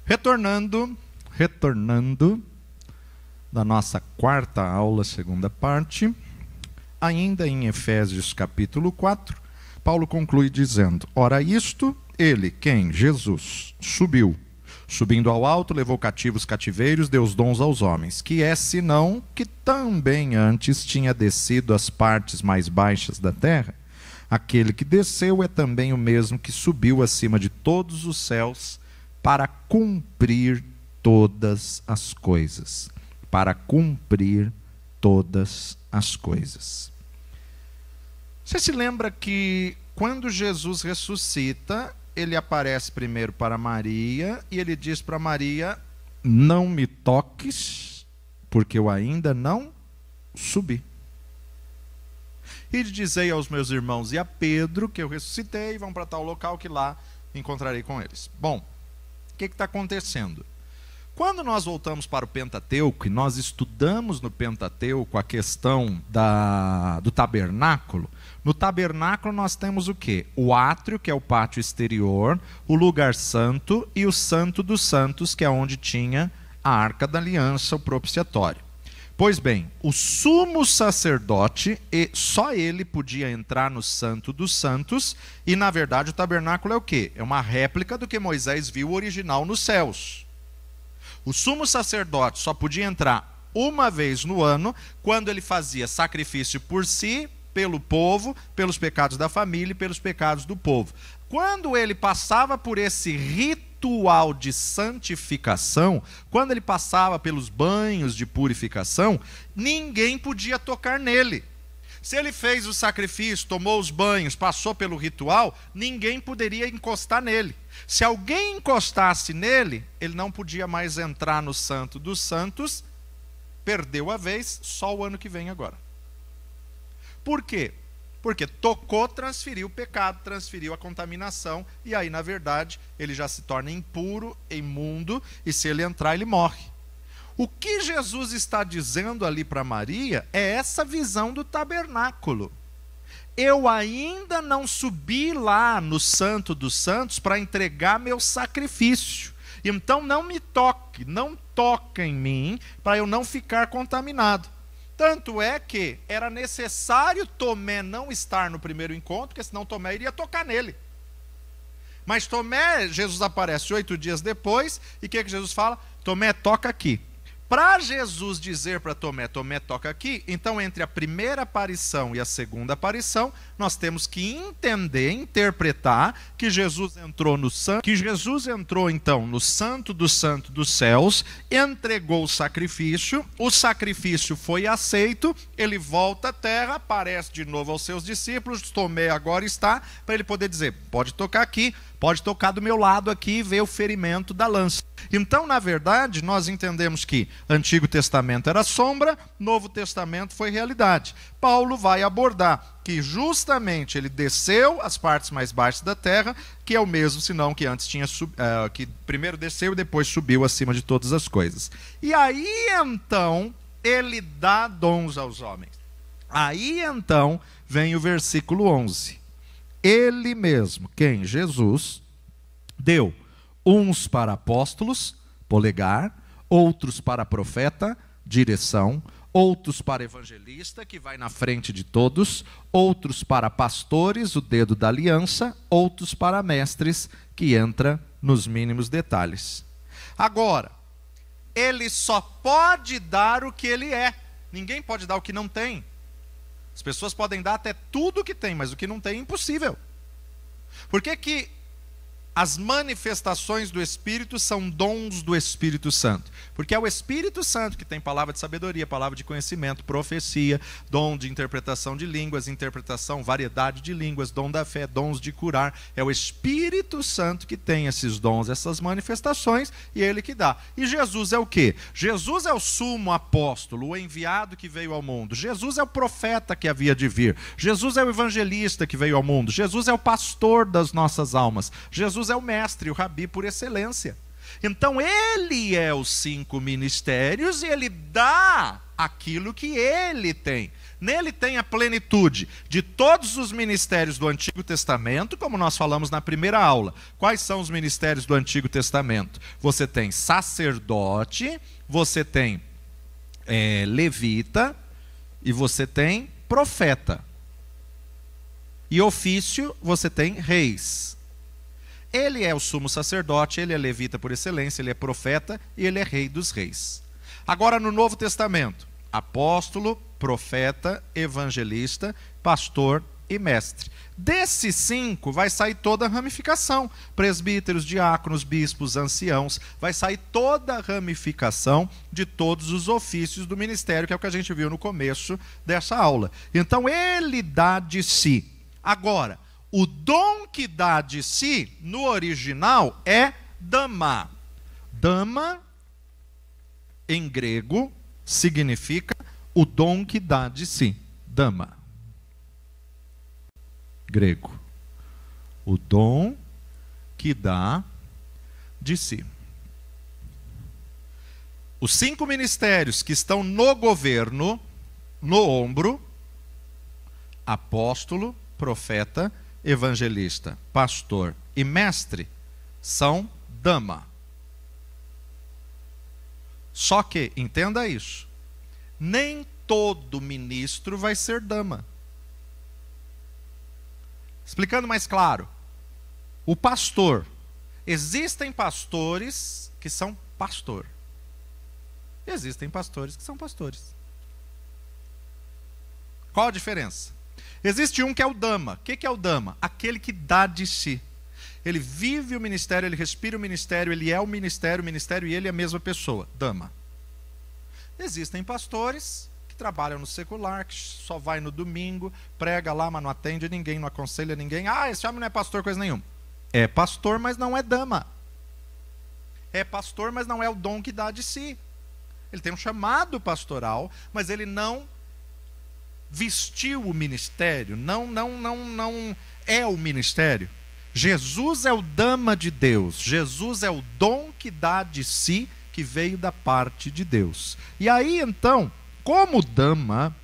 Retornando da nossa quarta aula, segunda parte, ainda em Efésios capítulo 4, Paulo conclui dizendo: ora isto, ele, quem? Jesus, subindo ao alto, levou cativos cativeiros, deu os dons aos homens, que é senão que também antes tinha descido às partes mais baixas da terra. Aquele que desceu é também o mesmo que subiu acima de todos os céus para cumprir todas as coisas. Para cumprir todas as coisas. Você se lembra que quando Jesus ressuscita, ele aparece primeiro para Maria e ele diz para Maria: não me toques, porque eu ainda não subi. E dizei aos meus irmãos e a Pedro que eu ressuscitei, e vão para tal local que lá encontrarei com eles. Bom, o que está acontecendo? Quando nós voltamos para o Pentateuco, e nós estudamos no Pentateuco a questão do tabernáculo, no tabernáculo nós temos o quê? O átrio, que é o pátio exterior, o lugar santo e o santo dos santos, que é onde tinha a arca da aliança, o propiciatório. Pois bem, o sumo sacerdote, só ele podia entrar no santo dos santos, e na verdade o tabernáculo é o quê? É uma réplica do que Moisés viu original nos céus. O sumo sacerdote só podia entrar uma vez no ano, quando ele fazia sacrifício por si, pelo povo, pelos pecados da família e pelos pecados do povo. Quando ele passava por esse ritual de santificação, quando ele passava pelos banhos de purificação, ninguém podia tocar nele. Se ele fez o sacrifício, tomou os banhos, passou pelo ritual, ninguém poderia encostar nele. Se alguém encostasse nele, ele não podia mais entrar no Santo dos Santos, perdeu a vez, só o ano que vem agora. Por quê? Porque tocou, transferiu o pecado, transferiu a contaminação, e aí, na verdade, ele já se torna impuro, imundo, e se ele entrar, ele morre. O que Jesus está dizendo ali para Maria é essa visão do tabernáculo. Eu ainda não subi lá no Santo dos Santos para entregar meu sacrifício. Então não me toque, não toque em mim, para eu não ficar contaminado. Tanto é que era necessário Tomé não estar no primeiro encontro, porque senão Tomé iria tocar nele. Mas Tomé, Jesus aparece 8 dias depois, e o que Jesus fala? Tomé, toca aqui. Para Jesus dizer para Tomé, Tomé, toca aqui, então entre a primeira aparição e a segunda aparição, nós temos que entender, interpretar que Jesus entrou no santo, então no santo dos céus, entregou o sacrifício foi aceito, ele volta à terra, aparece de novo aos seus discípulos, Tomé agora está, para ele poder dizer, pode tocar aqui, pode tocar do meu lado aqui e ver o ferimento da lança. Então, na verdade, nós entendemos que Antigo Testamento era sombra, Novo Testamento foi realidade. Paulo vai abordar que justamente ele desceu às partes mais baixas da terra, que é o mesmo, senão que antes tinha que primeiro desceu e depois subiu acima de todas as coisas. E aí então ele dá dons aos homens. Aí então vem o versículo 11. Ele mesmo, quem? Jesus, deu uns para apóstolos, polegar, outros para profeta, direção, outros para evangelista, que vai na frente de todos, outros para pastores, o dedo da aliança, outros para mestres, que entra nos mínimos detalhes. Agora, ele só pode dar o que ele é, ninguém pode dar o que não tem. As pessoas podem dar até tudo o que tem, mas o que não tem é impossível. Por que que as manifestações do Espírito são dons do Espírito Santo? Porque é o Espírito Santo que tem palavra de sabedoria, palavra de conhecimento, profecia, dom de interpretação de línguas, interpretação, variedade de línguas, dom da fé, dons de curar. É o Espírito Santo que tem esses dons, essas manifestações, e ele que dá. E Jesus é o quê? Jesus é o sumo apóstolo, o enviado que veio ao mundo. Jesus é o profeta que havia de vir. Jesus é o evangelista que veio ao mundo. Jesus é o pastor das nossas almas. Jesus é o mestre, o rabi por excelência. Então ele é os 5 ministérios e ele dá aquilo que ele tem. Nele tem a plenitude de todos os ministérios do Antigo Testamento, como nós falamos na primeira aula. Quais são os ministérios do Antigo Testamento? Você tem sacerdote, você tem levita e você tem profeta. E ofício, você tem reis. Ele é o sumo sacerdote, ele é levita por excelência, ele é profeta e ele é rei dos reis. Agora no Novo Testamento, apóstolo, profeta, evangelista, pastor e mestre. Desses 5 vai sair toda a ramificação. Presbíteros, diáconos, bispos, anciãos. Vai sair toda a ramificação de todos os ofícios do ministério, que é o que a gente viu no começo dessa aula. Então ele dá de si. Agora, o dom que dá de si, no original, é dama. Dama, em grego, significa o dom que dá de si. Dama. Grego. O dom que dá de si. Os 5 ministérios que estão no governo, no ombro: apóstolo, profeta, evangelista, pastor e mestre, são dama. Só que, entenda isso, nem todo ministro vai ser dama. Explicando mais claro, o pastor, existem pastores que são pastor. Existem pastores que são pastores. Qual a diferença? Existe um que é o dama. O que é o dama? Aquele que dá de si. Ele vive o ministério, ele respira o ministério, ele é o ministério e ele é a mesma pessoa. Dama. Existem pastores que trabalham no secular, que só vai no domingo, prega lá, mas não atende ninguém, não aconselha ninguém. Ah, esse homem não é pastor, coisa nenhuma. É pastor, mas não é dama. É pastor, mas não é o dom que dá de si. Ele tem um chamado pastoral, mas ele não vestiu o ministério, não é o ministério. Jesus é o dama de Deus. Jesus é o dom que dá de si, que veio da parte de Deus. E aí então, como dama,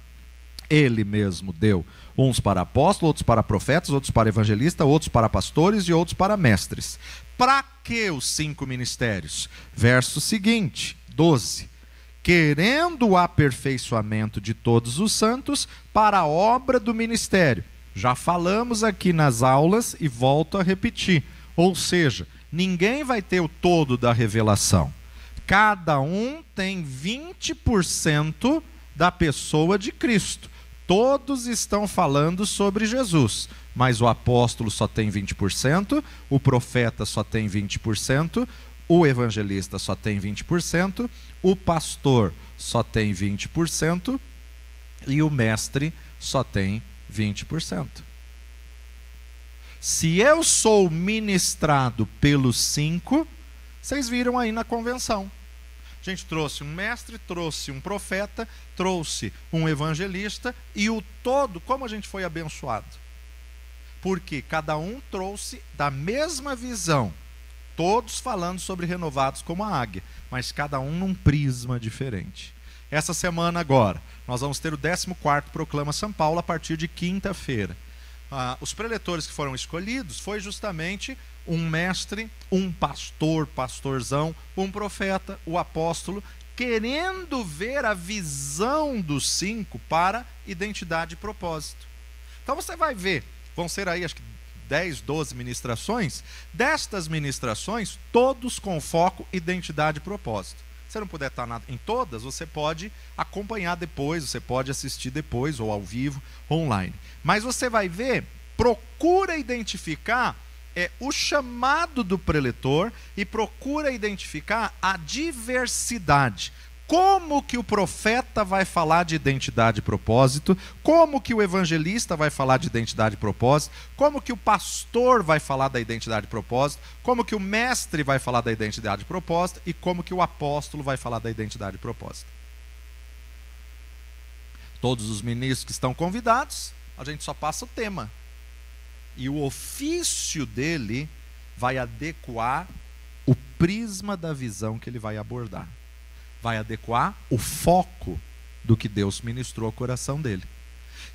ele mesmo deu uns para apóstolos, outros para profetas, outros para evangelistas, outros para pastores e outros para mestres. Para que os 5 ministérios? Verso seguinte, 12. Querendo o aperfeiçoamento de todos os santos para a obra do ministério. Já falamos aqui nas aulas e volto a repetir. Ou seja, ninguém vai ter o todo da revelação. Cada um tem 20% da pessoa de Cristo. Todos estão falando sobre Jesus, mas o apóstolo só tem 20%, o profeta só tem 20%, o evangelista só tem 20%, o pastor só tem 20% e o mestre só tem 20%. Se eu sou ministrado pelos 5, vocês viram aí na convenção. A gente trouxe um mestre, trouxe um profeta, trouxe um evangelista e o todo, como a gente foi abençoado? Porque cada um trouxe da mesma visão. Todos falando sobre renovados como a águia, mas cada um num prisma diferente. Essa semana agora, nós vamos ter o 14º Proclama São Paulo a partir de quinta-feira. Os preletores que foram escolhidos foi justamente um mestre, um pastor, pastorzão, um profeta, o apóstolo, querendo ver a visão dos 5 para identidade e propósito. Então você vai ver, vão ser aí acho que 10, 12 ministrações. Destas ministrações, todos com foco, identidade e propósito. Se você não puder estar em todas, você pode acompanhar depois, você pode assistir depois, ou ao vivo, ou online. Mas você vai ver, procura identificar o chamado do preletor e procura identificar a diversidade. Como que o profeta vai falar de identidade e propósito? Como que o evangelista vai falar de identidade e propósito? Como que o pastor vai falar da identidade e propósito? Como que o mestre vai falar da identidade e propósito? E como que o apóstolo vai falar da identidade e propósito? Todos os ministros que estão convidados, a gente só passa o tema. E o ofício dele vai adequar o prisma da visão que ele vai abordar. Vai adequar o foco do que Deus ministrou ao coração dele.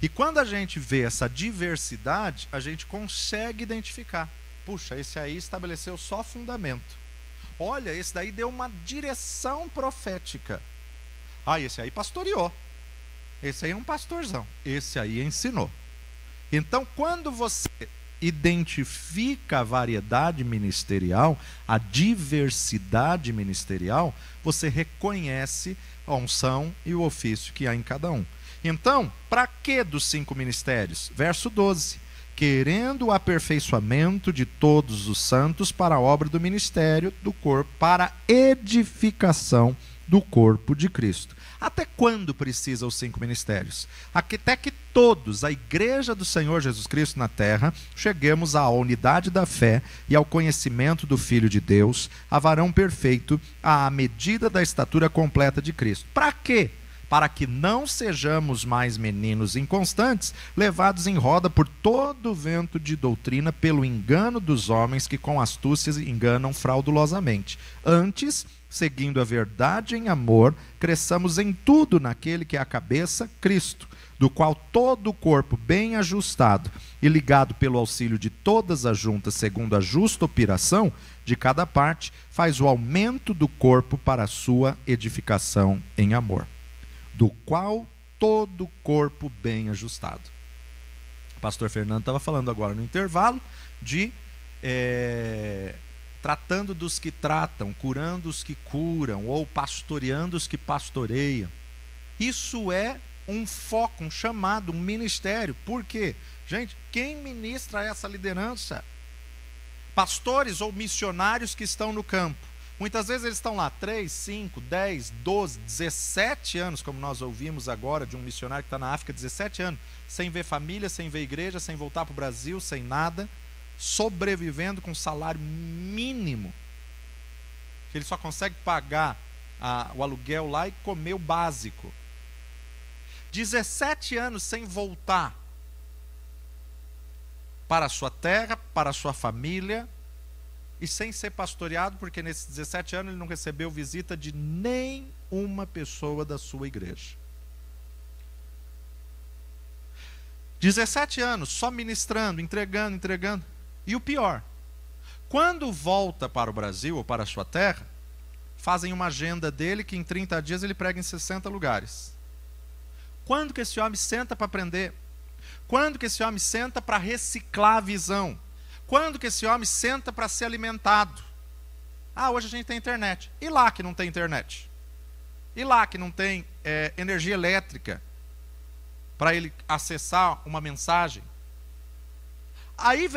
E quando a gente vê essa diversidade, a gente consegue identificar. Puxa, esse aí estabeleceu só fundamento. Olha, esse daí deu uma direção profética. Ah, esse aí pastoreou. Esse aí é um pastorzão. Esse aí ensinou. Então, quando você identifica a variedade ministerial, a diversidade ministerial, você reconhece a unção e o ofício que há em cada um. Então, para que dos 5 ministérios? Verso 12. Querendo o aperfeiçoamento de todos os santos para a obra do ministério do corpo, para a edificação do corpo de Cristo. Até quando precisa os 5 ministérios? Até que todos, a igreja do Senhor Jesus Cristo na terra, cheguemos à unidade da fé e ao conhecimento do Filho de Deus, a varão perfeito, à medida da estatura completa de Cristo. Para quê? Para que não sejamos mais meninos inconstantes, levados em roda por todo o vento de doutrina, pelo engano dos homens que com astúcia enganam fraudulosamente. Antes, seguindo a verdade em amor, cresçamos em tudo naquele que é a cabeça, Cristo, do qual todo o corpo bem ajustado e ligado pelo auxílio de todas as juntas, segundo a justa operação de cada parte, faz o aumento do corpo para a sua edificação em amor. Do qual todo o corpo bem ajustado. O pastor Fernando estava falando agora no intervalo de tratando dos que tratam, curando os que curam, ou pastoreando os que pastoreiam. Isso é um foco, um chamado, um ministério. Por quê? Gente, quem ministra essa liderança? Pastores ou missionários que estão no campo. Muitas vezes eles estão lá 3, 5, 10, 12, 17 anos, como nós ouvimos agora de um missionário que está na África, 17 anos, sem ver família, sem ver igreja, sem voltar para o Brasil, sem nada, sobrevivendo com salário mínimo, que ele só consegue pagar o aluguel lá e comer o básico. 17 anos sem voltar para a sua terra, para a sua família, e sem ser pastoreado, porque nesses 17 anos ele não recebeu visita de nenhuma pessoa da sua igreja. 17 anos só ministrando, entregando. E o pior, quando volta para o Brasil ou para a sua terra, fazem uma agenda dele que em 30 dias ele prega em 60 lugares. Quando que esse homem senta para aprender? Quando que esse homem senta para reciclar a visão? Quando que esse homem senta para ser alimentado? Ah, hoje a gente tem internet. E lá que não tem internet? E lá que não tem energia elétrica para ele acessar uma mensagem? Aí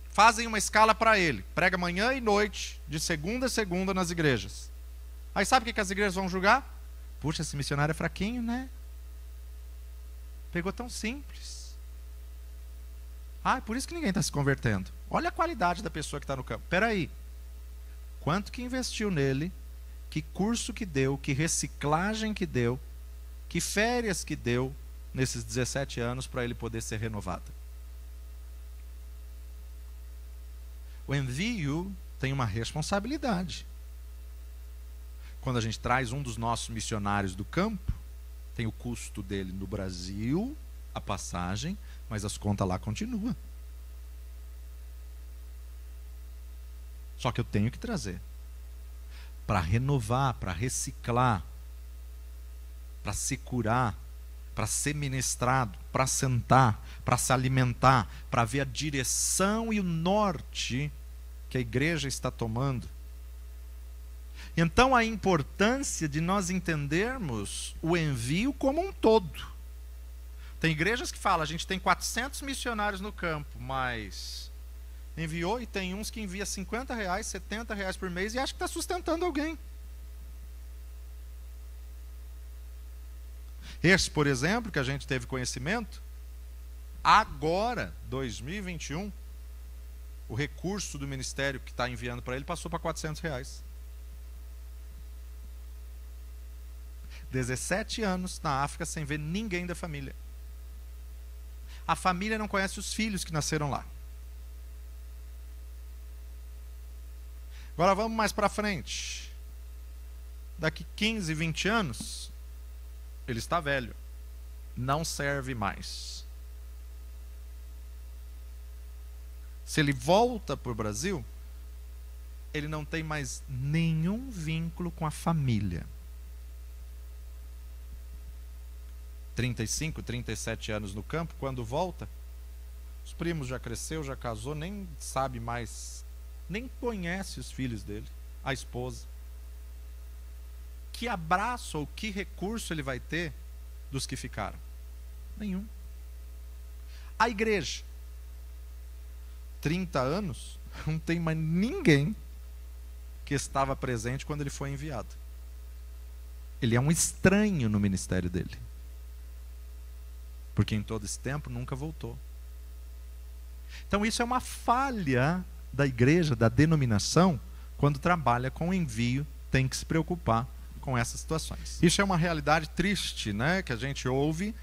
fazem uma escala para ele. Prega manhã e noite, de segunda a segunda nas igrejas. Aí sabe o que as igrejas vão julgar? Puxa, esse missionário é fraquinho, né? Pegou tão simples. Ah, é por isso que ninguém está se convertendo. Olha a qualidade da pessoa que está no campo. Espera aí. Quanto que investiu nele? Que curso que deu? Que reciclagem que deu? Que férias que deu nesses 17 anos para ele poder ser renovado? O envio tem uma responsabilidade. Quando a gente traz um dos nossos missionários do campo, tem o custo dele no Brasil, a passagem, mas as contas lá continuam. Só que eu tenho que trazer para renovar, para reciclar, para se curar, para ser ministrado, para sentar, para se alimentar, para ver a direção e o norte que a igreja está tomando. Então a importância de nós entendermos o envio como um todo. Tem igrejas que falam, a gente tem 400 missionários no campo, mas enviou, e tem uns que envia R$50, R$70 por mês e acha que está sustentando alguém. Esse, por exemplo, que a gente teve conhecimento, agora, 2021, o recurso do ministério que está enviando para ele passou para R$400. 17 anos na África sem ver ninguém da família. A família não conhece os filhos que nasceram lá. Agora vamos mais para frente. Daqui 15, 20 anos, ele está velho. não serve mais. Se ele volta para o Brasil, ele não tem mais nenhum vínculo com a família. 35, 37 anos no campo, quando volta, os primos já cresceu, já casou, nem sabe mais, nem conhece os filhos dele, a esposa. Que abraço ou que recurso ele vai ter dos que ficaram? Nenhum. A igreja, 30 anos, não tem mais ninguém que estava presente quando ele foi enviado. Ele é um estranho no ministério dele. Porque em todo esse tempo nunca voltou. Então isso é uma falha da igreja, da denominação, quando trabalha com envio, tem que se preocupar com essas situações. Isso é uma realidade triste, né, que a gente ouve,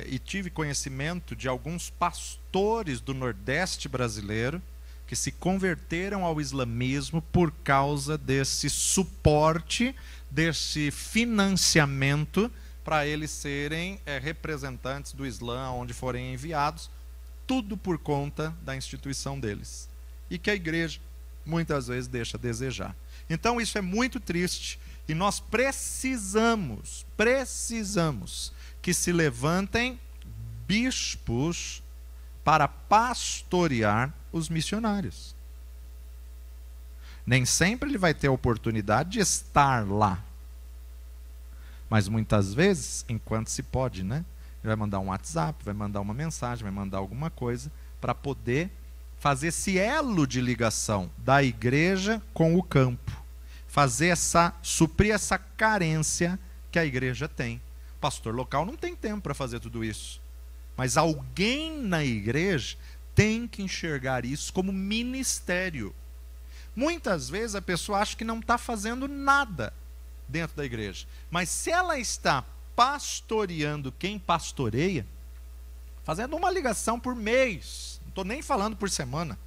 e tive conhecimento de alguns pastores do Nordeste brasileiro que se converteram ao islamismo por causa desse suporte, desse financiamento para eles serem representantes do Islã onde forem enviados, tudo por conta da instituição deles. E que a igreja muitas vezes deixa a desejar. Então isso é muito triste e nós precisamos que se levantem bispos para pastorear os missionários. Nem sempre ele vai ter a oportunidade de estar lá. Mas muitas vezes, enquanto se pode, né? Ele vai mandar um WhatsApp, vai mandar uma mensagem, vai mandar alguma coisa para poder fazer esse elo de ligação da igreja com o campo. Suprir essa carência que a igreja tem. O pastor local não tem tempo para fazer tudo isso. Mas alguém na igreja tem que enxergar isso como ministério. Muitas vezes a pessoa acha que não está fazendo nada dentro da igreja. Mas se ela está pastoreando quem pastoreia, fazendo uma ligação por mês, não estou nem falando por semana,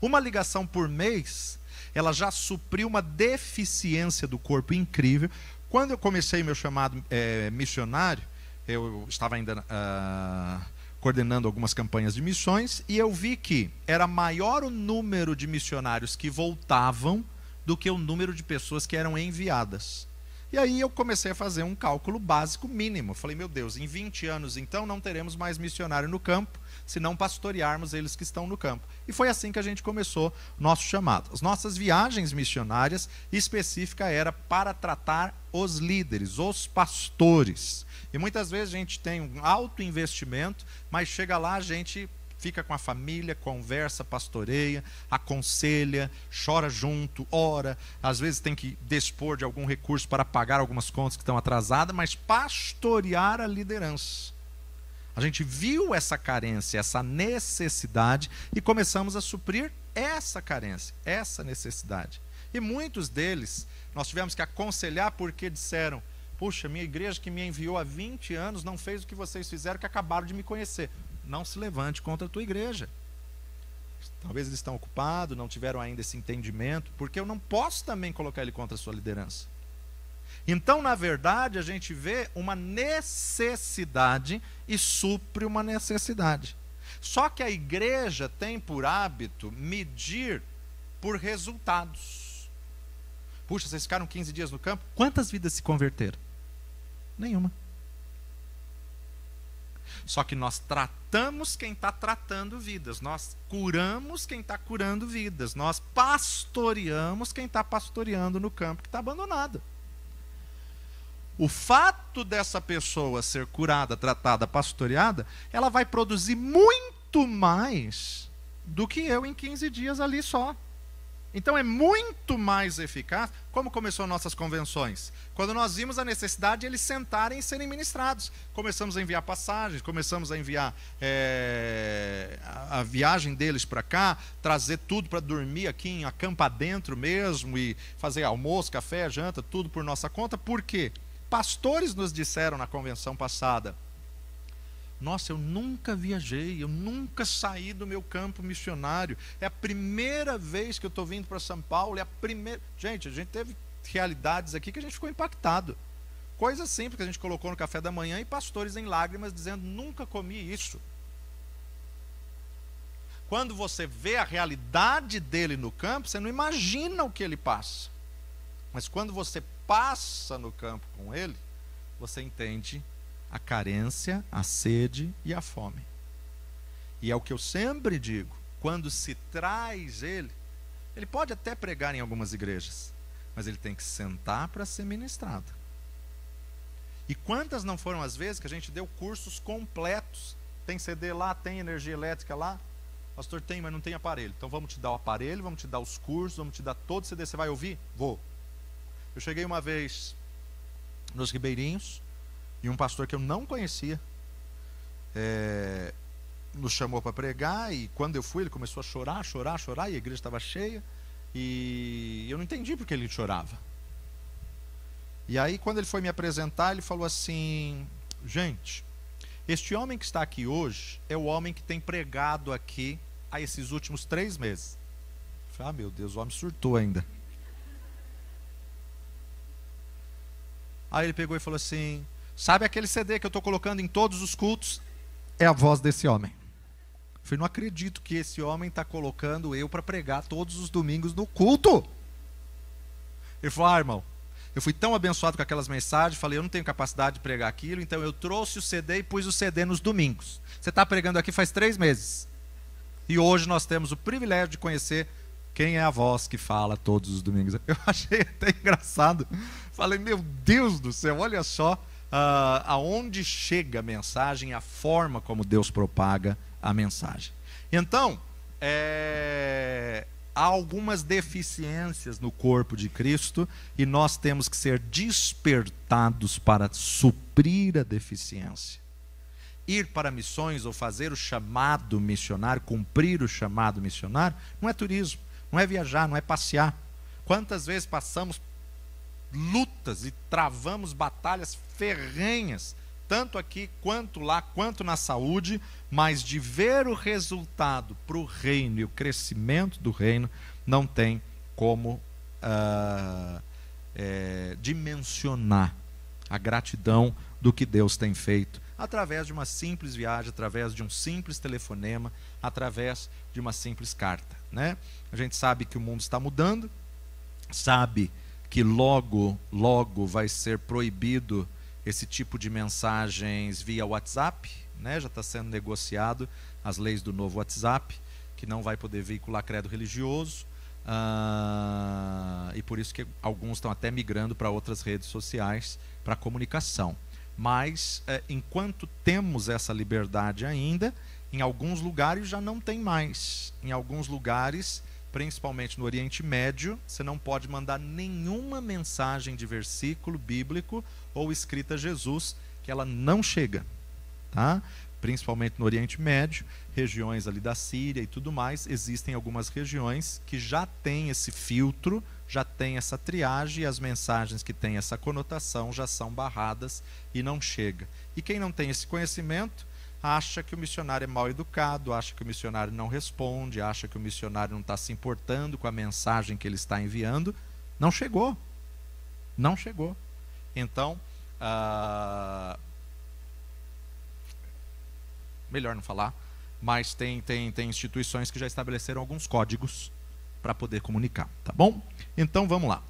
uma ligação por mês, ela já supriu uma deficiência do corpo incrível. Quando eu comecei meu chamado missionário, eu estava ainda coordenando algumas campanhas de missões, e eu vi que era maior o número de missionários que voltavam do que o número de pessoas que eram enviadas. E aí eu comecei a fazer um cálculo básico mínimo. Falei, meu Deus, em 20 anos então não teremos mais missionário no campo, se não pastorearmos eles que estão no campo. E foi assim que a gente começou nosso chamado. As nossas viagens missionárias específica era para tratar os líderes, os pastores. E muitas vezes a gente tem um alto investimento, mas chega lá a gente fica com a família, conversa, pastoreia, aconselha, chora junto, ora, às vezes tem que dispor de algum recurso para pagar algumas contas que estão atrasadas, mas pastorear a liderança. A gente viu essa carência, essa necessidade e começamos a suprir essa carência, essa necessidade. E muitos deles nós tivemos que aconselhar porque disseram, puxa, minha igreja que me enviou há 20 anos não fez o que vocês fizeram, que acabaram de me conhecer. Não se levante contra a tua igreja. Talvez eles estão ocupados, não tiveram ainda esse entendimento, porque eu não posso também colocar ele contra a sua liderança. Então, na verdade, a gente vê uma necessidade e supre uma necessidade. Só que a igreja tem por hábito medir por resultados. Puxa, vocês ficaram 15 dias no campo? Quantas vidas se converteram? Nenhuma. Só que nós tratamos quem está tratando vidas, nós curamos quem está curando vidas, nós pastoreamos quem está pastoreando no campo que está abandonado. O fato dessa pessoa ser curada, tratada, pastoreada, ela vai produzir muito mais do que eu em 15 dias ali só. Então é muito mais eficaz. Como começou nossas convenções? Quando nós vimos a necessidade de eles sentarem e serem ministrados. Começamos a enviar passagens, começamos a enviar a viagem deles para cá, trazer tudo para dormir aqui em acampa dentro mesmo, e fazer almoço, café, janta, tudo por nossa conta. Por quê? Pastores nos disseram na convenção passada, nossa, eu nunca viajei, eu nunca saí do meu campo missionário. É a primeira vez que eu estou vindo para São Paulo, é a primeira... Gente, a gente teve realidades aqui que a gente ficou impactado. Coisa simples que a gente colocou no café da manhã e pastores em lágrimas dizendo, nunca comi isso. Quando você vê a realidade dele no campo, você não imagina o que ele passa. Mas quando você passa no campo com ele, você entende a carência, a sede e a fome. E é o que eu sempre digo, quando se traz ele pode até pregar em algumas igrejas, mas ele tem que sentar para ser ministrado. E quantas não foram as vezes que a gente deu cursos completos? Tem CD lá, tem energia elétrica lá. Pastor, tem, mas não tem aparelho. Então vamos te dar o aparelho, vamos te dar os cursos, vamos te dar todo o CD. Você vai ouvir? Vou. Eu cheguei uma vez nos Ribeirinhos e um pastor que eu não conhecia nos chamou para pregar, e quando eu fui ele começou a chorar, e a igreja estava cheia e eu não entendi porque ele chorava. E aí quando ele foi me apresentar, ele falou assim, gente, este homem que está aqui hoje é o homem que tem pregado aqui há esses últimos 3 meses. Eu falei, meu Deus, o homem surtou ainda. Aí ele pegou e falou assim, sabe aquele CD que eu estou colocando em todos os cultos? É a voz desse homem. Eu falei, não acredito que esse homem está colocando eu para pregar todos os domingos no culto. Ele falou, irmão, eu fui tão abençoado com aquelas mensagens, falei, eu não tenho capacidade de pregar aquilo, então eu trouxe o CD e pus o CD nos domingos. Você está pregando aqui faz 3 meses. E hoje nós temos o privilégio de conhecer quem é a voz que fala todos os domingos. Eu achei até engraçado. Falei, meu Deus do céu, olha só aonde chega a mensagem, a forma como Deus propaga a mensagem. Então, há algumas deficiências no corpo de Cristo e nós temos que ser despertados para suprir a deficiência. Ir para missões ou fazer o chamado missionário, cumprir o chamado missionário, não é turismo, não é viajar, não é passear. Quantas vezes passamos lutas e travamos batalhas ferrenhas, tanto aqui quanto lá, quanto na saúde, mas de ver o resultado para o reino e o crescimento do reino, não tem como dimensionar a gratidão do que Deus tem feito, através de uma simples viagem, através de um simples telefonema, através de uma simples carta, né? A gente sabe que o mundo está mudando, sabe que logo vai ser proibido esse tipo de mensagens via WhatsApp, né? Já está sendo negociado as leis do novo WhatsApp, que não vai poder veicular credo religioso, e por isso que alguns estão até migrando para outras redes sociais para comunicação. Mas enquanto temos essa liberdade ainda, em alguns lugares já não tem mais. Em alguns lugares, principalmente no Oriente Médio, você não pode mandar nenhuma mensagem de versículo bíblico ou escrita a Jesus, que ela não chega, tá? Principalmente no Oriente Médio, regiões ali da Síria e tudo mais, existem algumas regiões que já têm esse filtro, já tem essa triagem, e as mensagens que têm essa conotação já são barradas e não chega. E quem não tem esse conhecimento acha que o missionário é mal educado, acha que o missionário não responde, acha que o missionário não está se importando com a mensagem que ele está enviando. Não chegou. Não chegou. Então, melhor não falar, mas tem instituições que já estabeleceram alguns códigos para poder comunicar, tá bom? Então vamos lá.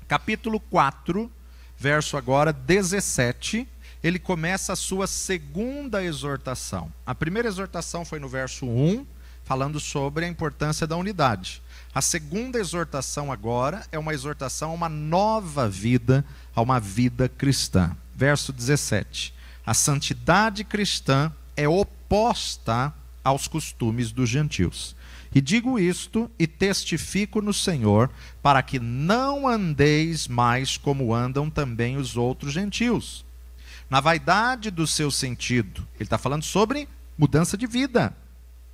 Capítulo 4, verso agora 17, ele começa a sua segunda exortação. A primeira exortação foi no verso 1, falando sobre a importância da unidade. A segunda exortação agora é uma exortação a uma nova vida, a uma vida cristã. Verso 17. A santidade cristã é oposta aos costumes dos gentios. E digo isto e testifico no Senhor, para que não andeis mais como andam também os outros gentios, na vaidade do seu sentido. Ele está falando sobre mudança de vida,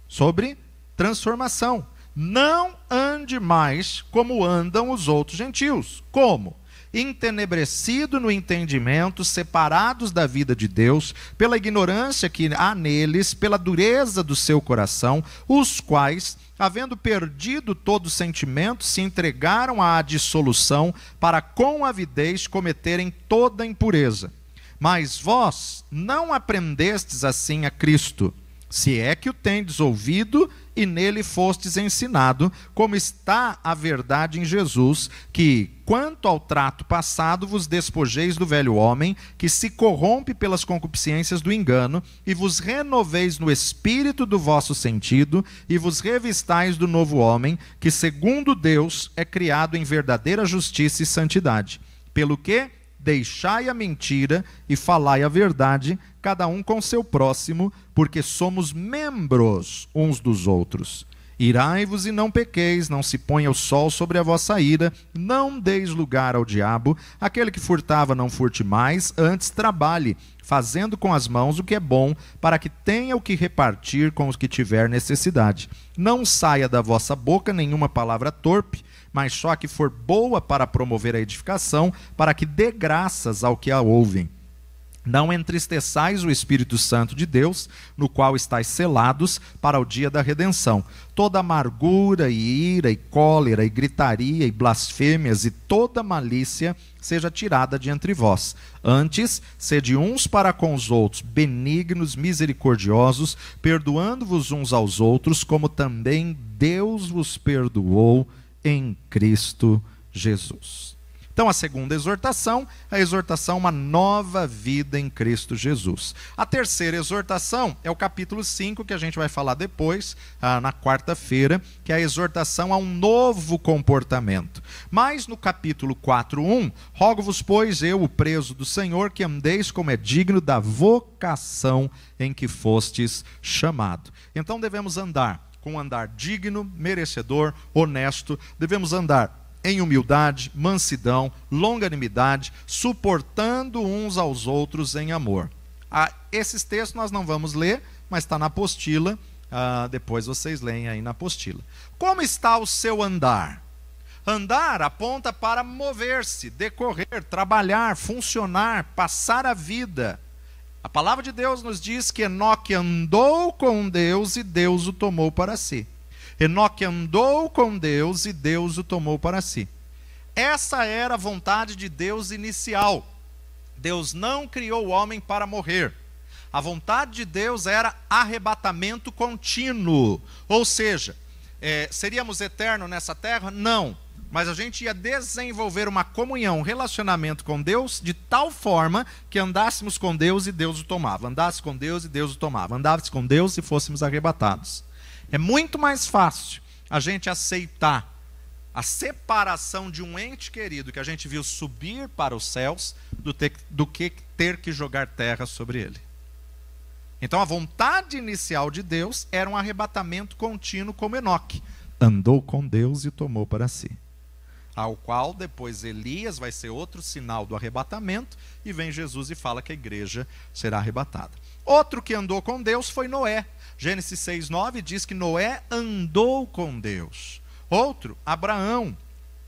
sobre transformação. Não ande mais como andam os outros gentios. Como? entenebrecido no entendimento, separados da vida de Deus, pela ignorância que há neles, pela dureza do seu coração, os quais, havendo perdido todo sentimento, se entregaram à dissolução, para com avidez cometerem toda impureza. Mas vós não aprendestes assim a Cristo, se é que o tendes ouvido e nele fostes ensinado, como está a verdade em Jesus, que, quanto ao trato passado, vos despojeis do velho homem, que se corrompe pelas concupiscências do engano, e vos renoveis no espírito do vosso sentido, e vos revistais do novo homem, que segundo Deus é criado em verdadeira justiça e santidade. Pelo que deixai a mentira e falai a verdade, cada um com seu próximo, porque somos membros uns dos outros. Irai-vos e não pequeis, não se ponha o sol sobre a vossa ira, não deis lugar ao diabo. Aquele que furtava não furte mais, antes trabalhe, fazendo com as mãos o que é bom, para que tenha o que repartir com os que tiver necessidade. Não saia da vossa boca nenhuma palavra torpe, mas só a que for boa para promover a edificação, para que dê graças ao que a ouvem. Não entristeçais o Espírito Santo de Deus, no qual estáis selados para o dia da redenção. Toda amargura e ira e cólera e gritaria e blasfêmias e toda malícia seja tirada de entre vós. Antes, sede uns para com os outros, benignos, misericordiosos, perdoando-vos uns aos outros, como também Deus vos perdoou em Cristo Jesus. Então, a segunda exortação, a exortação a uma nova vida em Cristo Jesus. A terceira exortação é o capítulo 5, que a gente vai falar depois, na quarta-feira, que é a exortação a um novo comportamento. Mas no capítulo 4:1, rogo-vos, pois, eu, o preso do Senhor, que andeis como é digno da vocação em que fostes chamado. Então devemos andar com um andar digno, merecedor, honesto, devemos andar em humildade, mansidão, longanimidade, suportando uns aos outros em amor. Esses textos nós não vamos ler, mas está na apostila, depois vocês leem aí na apostila. Como está o seu andar? Andar aponta para mover-se, decorrer, trabalhar, funcionar, passar a vida. A palavra de Deus nos diz que Enoque andou com Deus e Deus o tomou para si. Enoque andou com Deus e Deus o tomou para si. Essa era a vontade de Deus inicial. Deus não criou o homem para morrer. A vontade de Deus era arrebatamento contínuo. Ou seja, seríamos eternos nessa terra? Não. Mas a gente ia desenvolver uma comunhão, um relacionamento com Deus, de tal forma que andássemos com Deus e Deus o tomava. Andasse com Deus e Deus o tomava. Andasse com Deus e fôssemos arrebatados. É muito mais fácil a gente aceitar a separação de um ente querido que a gente viu subir para os céus do que ter que jogar terra sobre ele. Então a vontade inicial de Deus era um arrebatamento contínuo como Enoque. Andou com Deus e tomou para si. Ao qual depois Elias vai ser outro sinal do arrebatamento, e vem Jesus e fala que a igreja será arrebatada. Outro que andou com Deus foi Noé. Gênesis 6:9 diz que Noé andou com Deus. Outro, Abraão.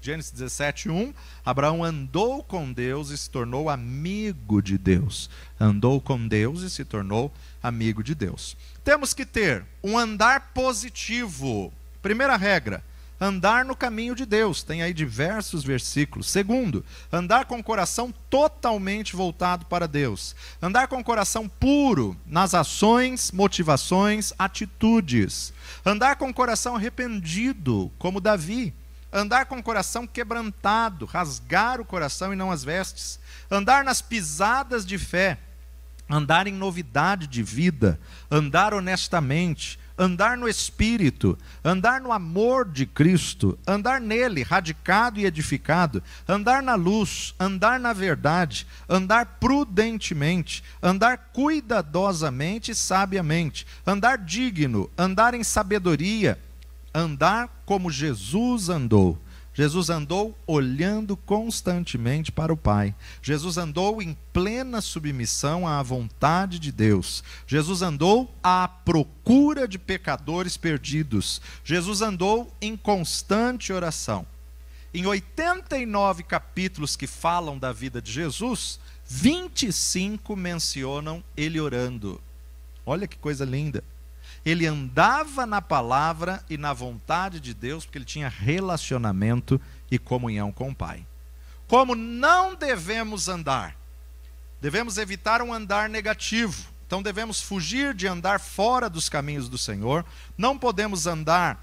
Gênesis 17:1, Abraão andou com Deus e se tornou amigo de Deus. Andou com Deus e se tornou amigo de Deus. Temos que ter um andar positivo. Primeira regra, andar no caminho de Deus. Tem aí diversos versículos. Segundo, andar com o coração totalmente voltado para Deus. Andar com o coração puro nas ações, motivações, atitudes. Andar com o coração arrependido, como Davi. Andar com o coração quebrantado, rasgar o coração e não as vestes. Andar nas pisadas de fé. Andar em novidade de vida. Andar honestamente. Andar no Espírito, andar no amor de Cristo, andar nele, radicado e edificado, andar na luz, andar na verdade, andar prudentemente, andar cuidadosamente e sabiamente, andar digno, andar em sabedoria, andar como Jesus andou. Jesus andou olhando constantemente para o Pai. Jesus andou em plena submissão à vontade de Deus. Jesus andou à procura de pecadores perdidos. Jesus andou em constante oração. Em 89 capítulos que falam da vida de Jesus, 25 mencionam ele orando. Olha que coisa linda. Ele andava na palavra e na vontade de Deus, porque ele tinha relacionamento e comunhão com o Pai. Como não devemos andar? Devemos evitar um andar negativo. Então devemos fugir de andar fora dos caminhos do Senhor. Não podemos andar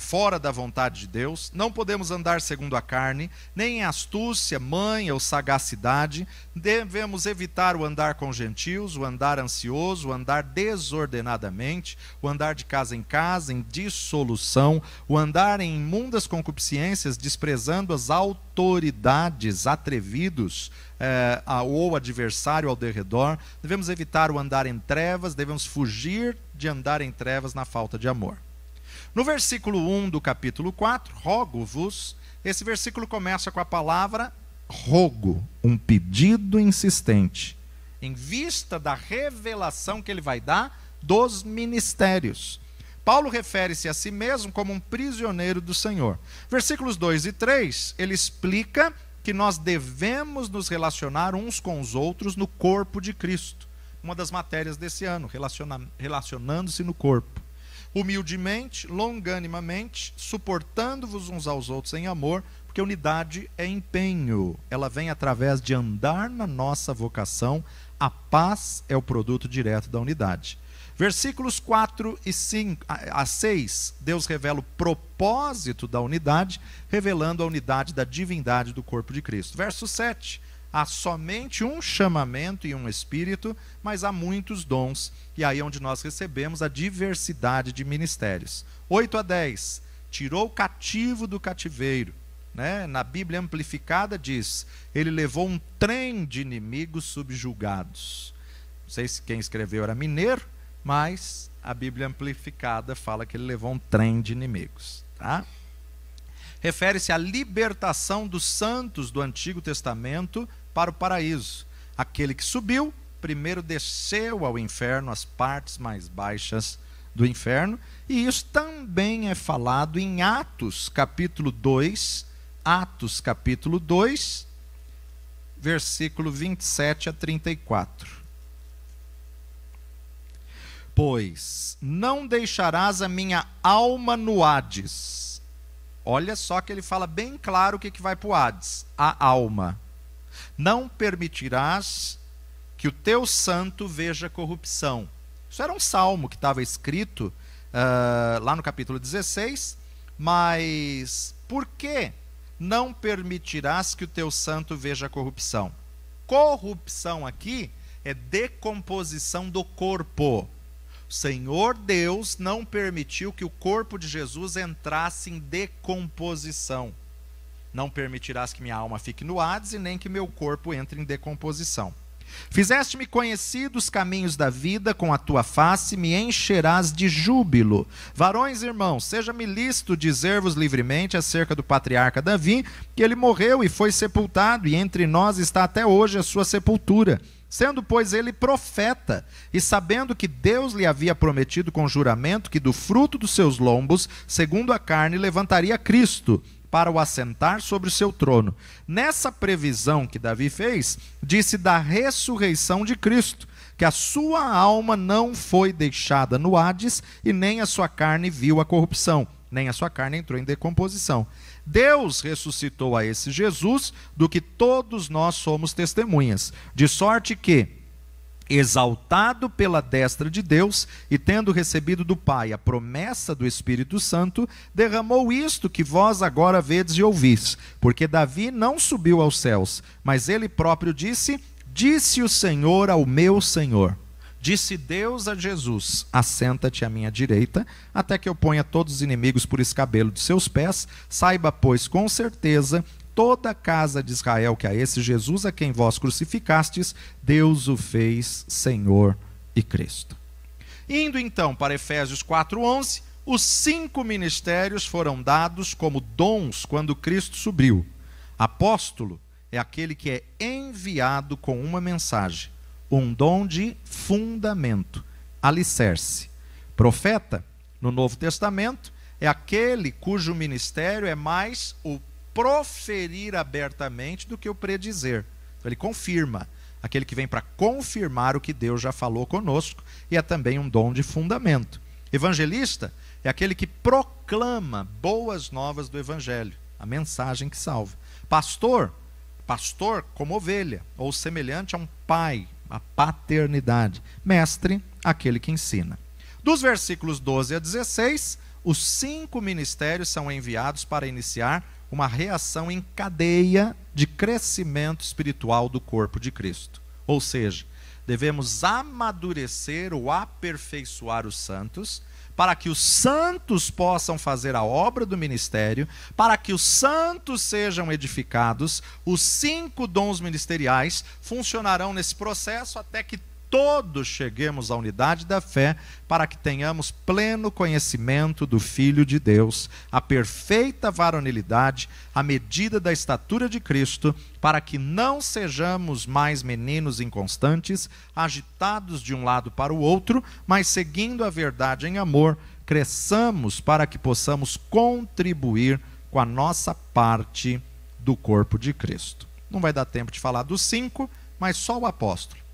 fora da vontade de Deus. Não podemos andar segundo a carne, nem em astúcia, manha ou sagacidade. Devemos evitar o andar com gentios, o andar ansioso, o andar desordenadamente, o andar de casa em casa, em dissolução, o andar em imundas concupiscências, desprezando as autoridades, atrevidos, ou adversário ao derredor. Devemos evitar o andar em trevas, devemos fugir de andar em trevas na falta de amor. No versículo 1 do capítulo 4, rogo-vos, esse versículo começa com a palavra rogo, um pedido insistente, em vista da revelação que ele vai dar dos ministérios. Paulo refere-se a si mesmo como um prisioneiro do Senhor. Versículos 2 e 3, ele explica que nós devemos nos relacionar uns com os outros no corpo de Cristo. Uma das matérias desse ano, relacionando-se no corpo. Humildemente, longanimamente, suportando-vos uns aos outros em amor, porque unidade é empenho. Ela vem através de andar na nossa vocação. A paz é o produto direto da unidade. Versículos 4 e 5 a 6, Deus revela o propósito da unidade, revelando a unidade da divindade do corpo de Cristo. Verso 7, há somente um chamamento e um espírito, mas há muitos dons, e aí é onde nós recebemos a diversidade de ministérios. 8 a 10, tirou o cativo do cativeiro. Na Bíblia amplificada diz, ele levou um trem de inimigos subjugados. Não sei se quem escreveu era mineiro, mas a Bíblia amplificada fala que ele levou um trem de inimigos. Refere-se à libertação dos santos do Antigo Testamento para o paraíso. Aquele que subiu, primeiro desceu ao inferno, as partes mais baixas do inferno, e isso também é falado em Atos capítulo 2, versículo 27 a 34. Pois não deixarás a minha alma no Hades. Olha só que ele fala bem claro o que vai para o Hades, a alma. Não permitirás que o teu santo veja corrupção. Isso era um salmo que estava escrito lá no capítulo 16, mas por que não permitirás que o teu santo veja corrupção? Corrupção aqui é decomposição do corpo. O Senhor Deus não permitiu que o corpo de Jesus entrasse em decomposição. Não permitirás que minha alma fique no Hades e nem que meu corpo entre em decomposição. Fizeste-me conhecer os caminhos da vida, com a tua face me encherás de júbilo. Varões, irmãos, seja-me lícito dizer-vos livremente acerca do patriarca Davi, que ele morreu e foi sepultado, e entre nós está até hoje a sua sepultura. Sendo, pois, ele profeta, e sabendo que Deus lhe havia prometido com juramento que do fruto dos seus lombos, segundo a carne, levantaria Cristo, para o assentar sobre o seu trono. Nessa previsão que Davi fez, disse da ressurreição de Cristo, que a sua alma não foi deixada no Hades, e nem a sua carne viu a corrupção, nem a sua carne entrou em decomposição. Deus ressuscitou a esse Jesus, do que todos nós somos testemunhas, de sorte que, exaltado pela destra de Deus, e tendo recebido do Pai a promessa do Espírito Santo, derramou isto que vós agora vedes e ouvis. Porque Davi não subiu aos céus, mas ele próprio disse, disse o Senhor ao meu Senhor. Disse Deus a Jesus, assenta-te à minha direita, até que eu ponha todos os inimigos por escabelo de seus pés. Saiba, pois, com certeza, toda a casa de Israel, que a esse Jesus a quem vós crucificastes, Deus o fez Senhor e Cristo. Indo então para Efésios 4:11, os 5 ministérios foram dados como dons quando Cristo subiu. Apóstolo é aquele que é enviado com uma mensagem, um dom de fundamento, alicerce. Profeta, no Novo Testamento, é aquele cujo ministério é mais o proferir abertamente do que o predizer. Então, ele confirma, aquele que vem para confirmar o que Deus já falou conosco, e é também um dom de fundamento. Evangelista é aquele que proclama boas novas do evangelho, a mensagem que salva. Pastor como ovelha, ou semelhante a um pai, a paternidade. Mestre, aquele que ensina. Dos versículos 12 a 16, os 5 ministérios são enviados para iniciar uma reação em cadeia de crescimento espiritual do corpo de Cristo. Ou seja, devemos amadurecer ou aperfeiçoar os santos, para que os santos possam fazer a obra do ministério, para que os santos sejam edificados. Os 5 dons ministeriais funcionarão nesse processo até que todos cheguemos à unidade da fé, para que tenhamos pleno conhecimento do Filho de Deus, a perfeita varonilidade, a medida da estatura de Cristo, para que não sejamos mais meninos inconstantes, agitados de um lado para o outro, mas seguindo a verdade em amor, cresçamos para que possamos contribuir com a nossa parte do corpo de Cristo. Não vai dar tempo de falar dos 5, mas só o apóstolo.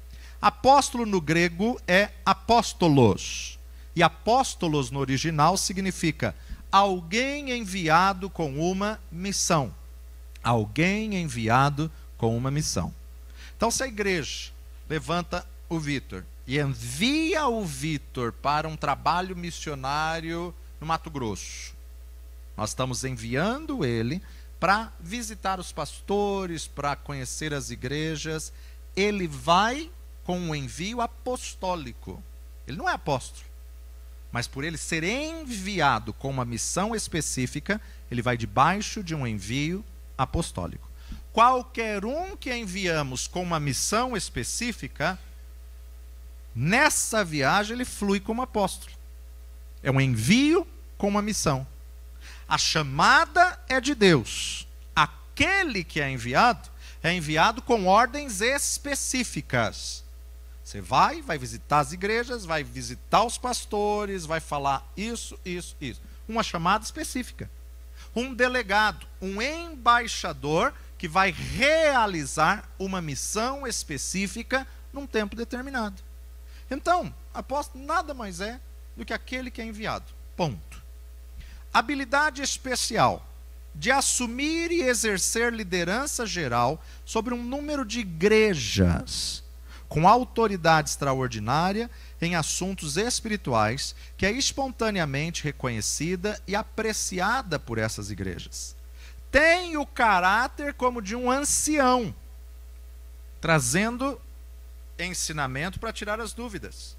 Apóstolo no grego é apóstolos, e apóstolos no original significa alguém enviado com uma missão. Alguém enviado com uma missão. Então, se a igreja levanta o Vitor e envia o Vitor para um trabalho missionário no Mato Grosso, nós estamos enviando ele para visitar os pastores, para conhecer as igrejas. Ele vai com um envio apostólico. Ele não é apóstolo, mas por ele ser enviado com uma missão específica, ele vai debaixo de um envio apostólico. Qualquer um que enviamos com uma missão específica, nessa viagem ele flui como apóstolo. É um envio com uma missão. A chamada é de Deus. Aquele que é enviado com ordens específicas. Você vai visitar as igrejas, vai visitar os pastores, vai falar isso. Uma chamada específica. Um delegado, um embaixador que vai realizar uma missão específica num tempo determinado. Então, apóstolo nada mais é do que aquele que é enviado. Ponto. Habilidade especial de assumir e exercer liderança geral sobre um número de igrejas, com autoridade extraordinária em assuntos espirituais, que é espontaneamente reconhecida e apreciada por essas igrejas. Tem o caráter como de um ancião, trazendo ensinamento para tirar as dúvidas.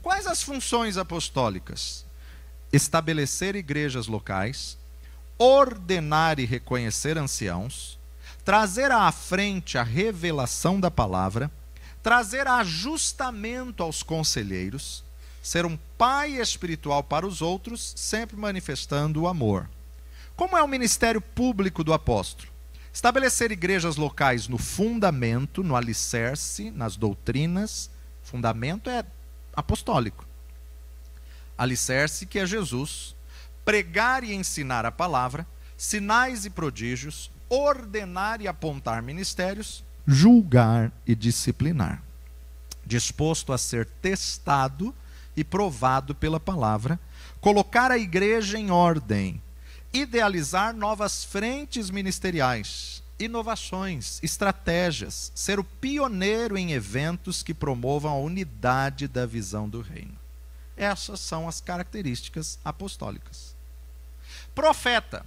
Quais as funções apostólicas? Estabelecer igrejas locais, ordenar e reconhecer anciãos, trazer à frente a revelação da palavra, trazer ajustamento aos conselheiros, ser um pai espiritual para os outros, sempre manifestando o amor. Como é o ministério público do apóstolo? Estabelecer igrejas locais no fundamento, no alicerce, nas doutrinas. Fundamento é apostólico. Alicerce, que é Jesus. Pregar e ensinar a palavra, sinais e prodígios, ordenar e apontar ministérios, julgar e disciplinar. Disposto a ser testado e provado pela palavra, colocar a igreja em ordem, idealizar novas frentes ministeriais, inovações, estratégias, ser o pioneiro em eventos que promovam a unidade da visão do reino. Essas são as características apostólicas. Profeta.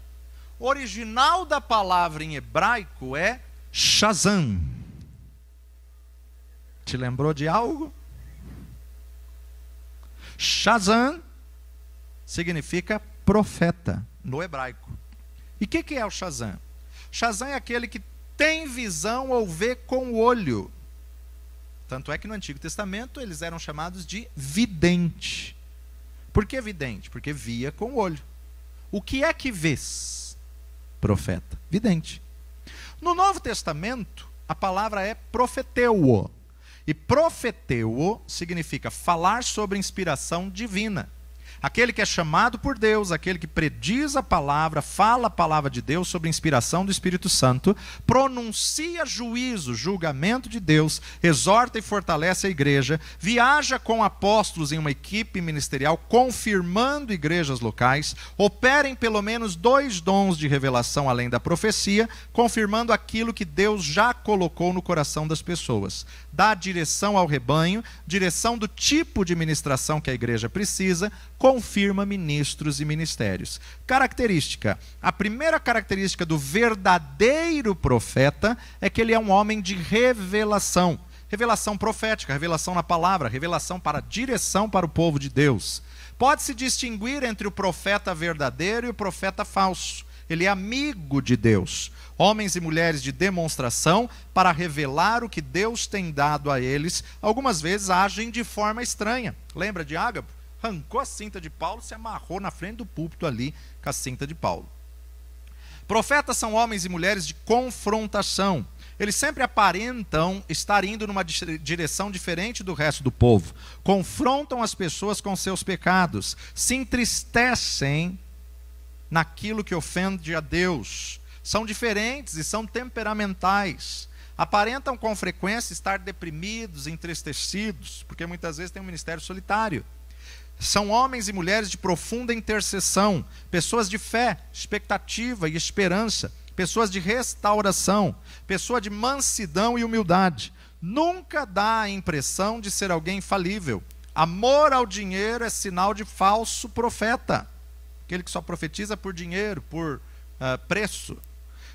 O original da palavra em hebraico é Shazam. Te lembrou de algo? Shazam significa profeta no hebraico. E o que é o Shazam? Shazam é aquele que tem visão ou vê com o olho. Tanto é que no Antigo Testamento eles eram chamados de vidente. Por que vidente? Porque via com o olho. O que é que vês? Profeta. Vidente. No Novo Testamento, a palavra é profeteuo. E profeteuo significa falar sobre inspiração divina. Aquele que é chamado por Deus, aquele que prediz a palavra, fala a palavra de Deus sob inspiração do Espírito Santo, pronuncia juízo, julgamento de Deus, exorta e fortalece a igreja, viaja com apóstolos em uma equipe ministerial, confirmando igrejas locais, opera em pelo menos 2 dons de revelação além da profecia, confirmando aquilo que Deus já colocou no coração das pessoas. Dá direção ao rebanho, direção do tipo de ministração que a igreja precisa, confirma ministros e ministérios. Característica: a primeira característica do verdadeiro profeta é que ele é um homem de revelação. Revelação profética, revelação na palavra, revelação para direção para o povo de Deus. Pode-se distinguir entre o profeta verdadeiro e o profeta falso. Ele é amigo de Deus. Homens e mulheres de demonstração para revelar o que Deus tem dado a eles. Algumas vezes agem de forma estranha. Lembra de Ágabo? Arrancou a cinta de Paulo, se amarrou na frente do púlpito ali com a cinta de Paulo. Profetas são homens e mulheres de confrontação. Eles sempre aparentam estar indo numa direção diferente do resto do povo. Confrontam as pessoas com seus pecados. Se entristecem naquilo que ofende a Deus. São diferentes e são temperamentais. Aparentam com frequência estar deprimidos, entristecidos, porque muitas vezes tem um ministério solitário. São homens e mulheres de profunda intercessão, pessoas de fé, expectativa e esperança, pessoas de restauração, pessoa de mansidão e humildade. Nunca dá a impressão de ser alguém falível. Amor ao dinheiro é sinal de falso profeta. Aquele que só profetiza por dinheiro, por preço.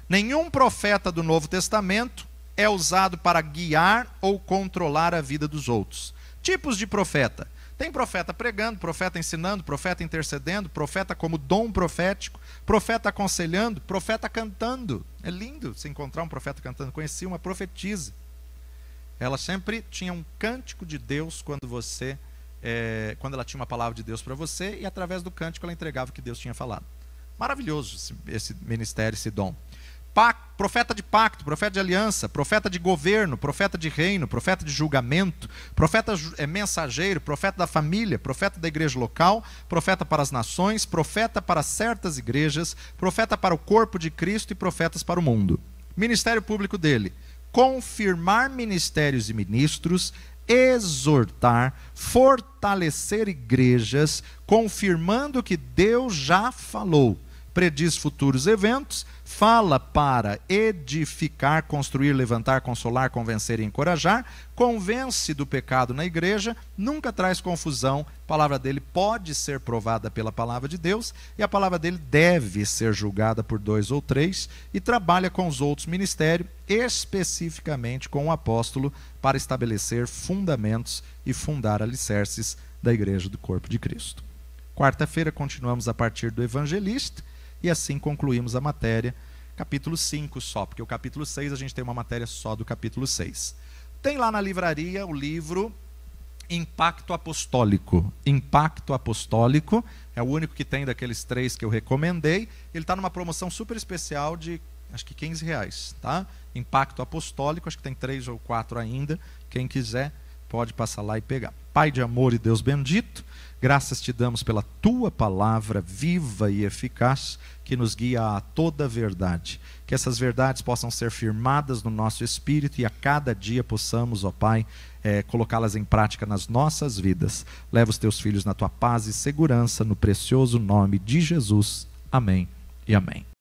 Nenhum profeta do Novo Testamento é usado para guiar ou controlar a vida dos outros. Tipos de profeta. Tem profeta pregando, profeta ensinando, profeta intercedendo, profeta como dom profético, profeta aconselhando, profeta cantando. É lindo se encontrar um profeta cantando. Conheci uma profetisa. Ela sempre tinha um cântico de Deus quando ela tinha uma palavra de Deus para você, e através do cântico ela entregava o que Deus tinha falado. Maravilhoso esse ministério, esse dom. Profeta de pacto, profeta de aliança, profeta de governo, profeta de reino, profeta de julgamento, profeta mensageiro, profeta da família, profeta da igreja local, profeta para as nações, profeta para certas igrejas, profeta para o corpo de Cristo e profetas para o mundo. Ministério público dele: confirmar ministérios e ministros, exortar, fortalecer igrejas, confirmando o que Deus já falou. Prediz futuros eventos, fala para edificar, construir, levantar, consolar, convencer e encorajar, convence do pecado na igreja, nunca traz confusão. A palavra dele pode ser provada pela palavra de Deus, e a palavra dele deve ser julgada por 2 ou 3, e trabalha com os outros ministérios, especificamente com o apóstolo, para estabelecer fundamentos e fundar alicerces da igreja do corpo de Cristo. Quarta-feira continuamos a partir do evangelista, e assim concluímos a matéria, capítulo 5 só, porque o capítulo 6 a gente tem uma matéria só do capítulo 6. Tem lá na livraria o livro Impacto Apostólico. Impacto Apostólico é o único que tem daqueles 3 que eu recomendei. Ele está numa promoção super especial de, acho que R$15, tá? Impacto Apostólico, acho que tem 3 ou 4 ainda. Quem quiser pode passar lá e pegar. Pai de amor e Deus bendito, graças te damos pela tua palavra viva e eficaz, que nos guia a toda a verdade. Que essas verdades possam ser firmadas no nosso espírito, e a cada dia possamos, ó Pai, colocá-las em prática nas nossas vidas. Leva os teus filhos na tua paz e segurança, no precioso nome de Jesus. Amém e amém.